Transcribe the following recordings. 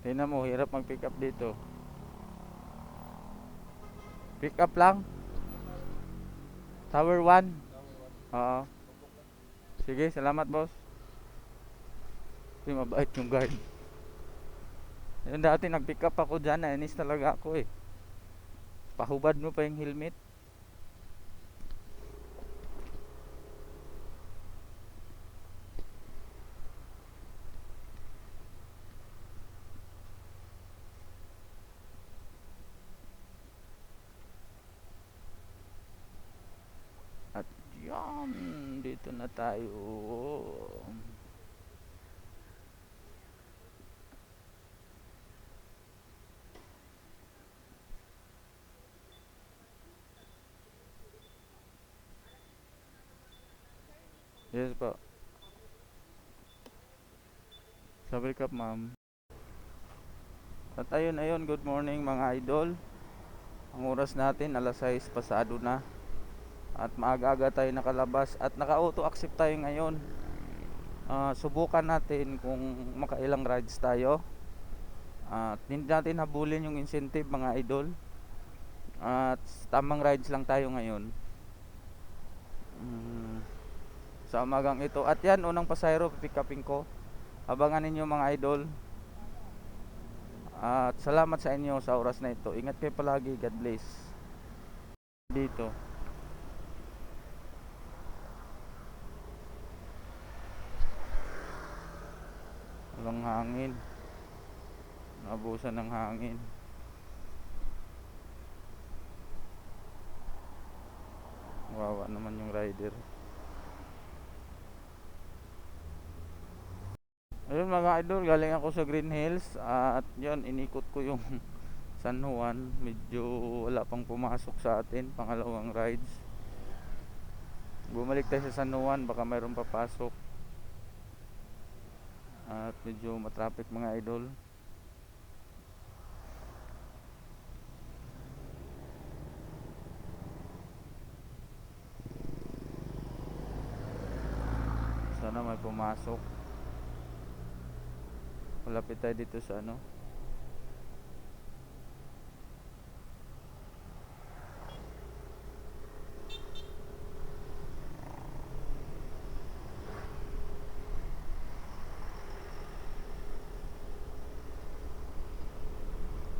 Tingnan mo, hirap mag pick up dito. Pick up lang. Tower 1. Oo. Sige, salamat boss. Hindi mabait yung guard. Yung dati nag-pick up ako dyan, nainis talaga ako eh. Pahubad mo pa yung helmet. At yan, dito na tayo. Yes po. Sa wake up ma'am. At ayun, good morning mga idol. Ang oras natin alas 6 pasado na. At maaga-aga tayo nakalabas at naka-auto accept tayo ngayon. Subukan natin kung makailang rides tayo. At hindi natin habulin yung incentive mga idol. At tamang rides lang tayo ngayon. Sa umagang ito. At yan, unang pasayro, pick upin ko. Abangan ninyo mga idol. At salamat sa inyo sa oras na ito. Ingat kayo palagi. God bless. Dito. Walang hangin. Nabusan ng hangin. Wawa naman yung rider. Ayun mga idol, galing ako sa Green Hills. At yun, inikot ko yung San Juan. Medyo wala pang pumasok sa atin. Pangalawang rides. Bumalik tayo sa San Juan, baka mayroon papasok. At medyo matraffic mga idol. Sana may pumasok. Malapit tayo dito sa ano.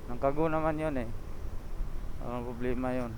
Nang kago naman yun eh. Ang problema yun.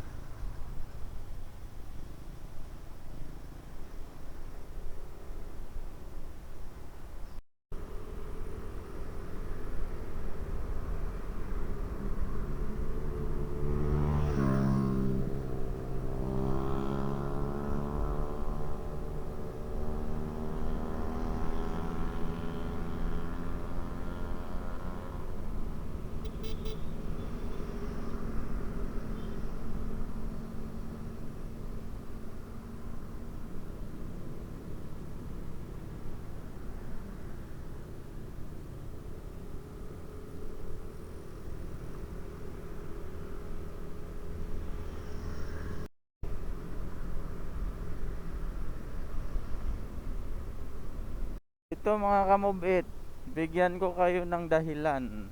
Ito mga kamobit, bigyan ko kayo ng dahilan.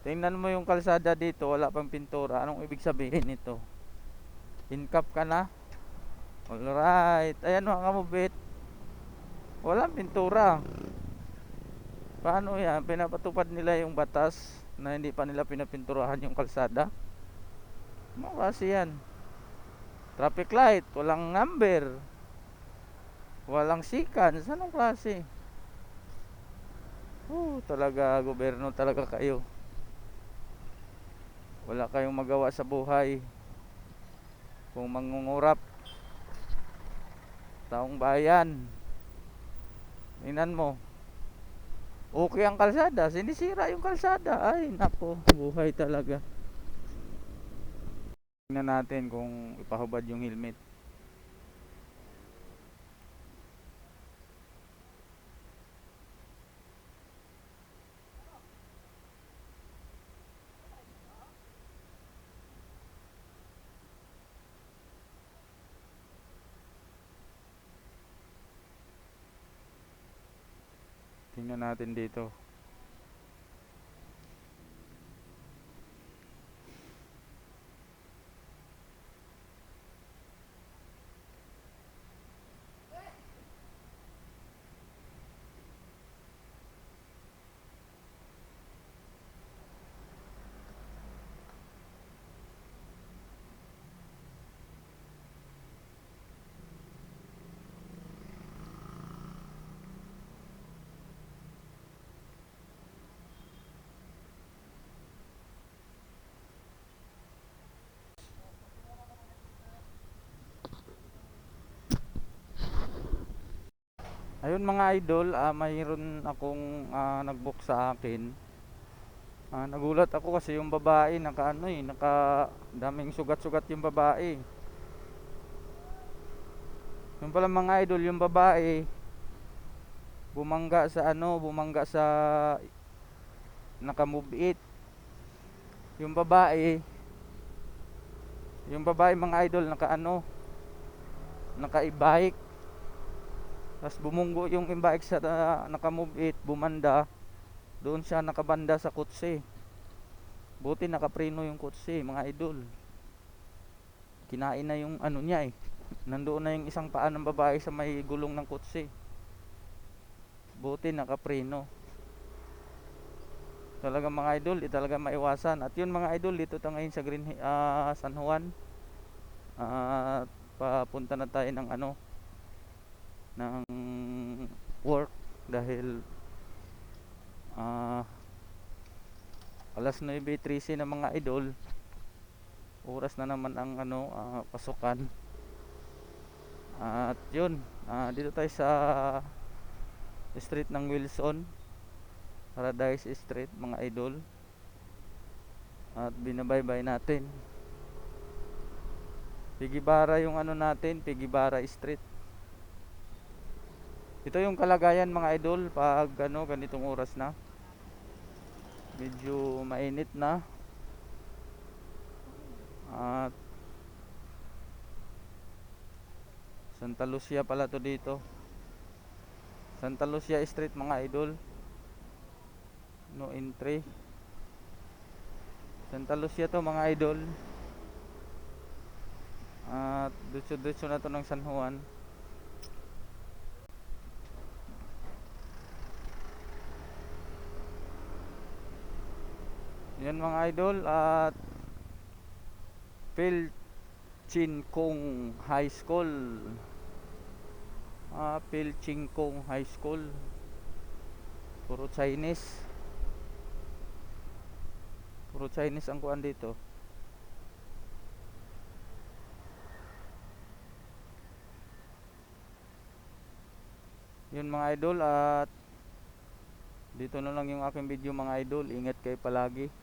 Tingnan mo yung kalsada dito, wala pang pintura. Anong ibig sabihin nito? Incap ka na? Alright. Ayan mga kamobit, walang pintura. Paano yan? Pinapatupad nila yung batas na hindi pa nila pinapinturahan yung kalsada. Ano kasi yan? Traffic light, walang number, walang sikan. Anong klase? Talaga gobyerno talaga kayo. Wala kayong magawa sa buhay. Kung mangungurap taong bayan. Tingnan mo. Okay ang kalsada, sinisira yung kalsada. Ay, nako, buhay talaga. Tingnan natin kung ipahubad yung helmet. Tingnan natin dito. Yun mga idol, mayroon akong nagbook sa akin. Nagulat ako kasi yung babae naka ano naka daming sugat-sugat yung babae. Yung pala mga idol, yung babae bumangga sa naka-move it. Yung babae, mga idol naka e-bike. Tapos bumunggo yung e-bike sa naka-move it, bumanda. Doon siya nakabanda sa kotse. Buti nakapreno yung kotse, mga idol. Kinain na yung ano niya eh. Nandoon na yung isang paa ng babae sa may gulong ng kotse. Buti nakapreno. Talaga mga idol, talaga maiwasan. At yun mga idol, dito tayo ngayon sa San Juan. Papunta na tayo ng ng work dahil alas 9:13 na mga idol. Oras na naman ang pasukan. At yun, dito tayo sa street ng Wilson, Paradise Street mga idol. At binabaybay natin. Pigibara yung natin, Pigibara Street. Ito yung kalagayan mga idol pag ganitong oras na. Medyo mainit na. At Santa Lucia pala to dito. Santa Lucia Street mga idol. No entry. Santa Lucia to mga idol. At dutso-dutso na to ng San Juan. Yan mga idol. At Pilchinkong High School. Pilchinkong High School. Puro Chinese. Puro Chinese ang kuan dito. Yun mga idol, at dito na lang yung aking video mga idol. Ingat kayo palagi.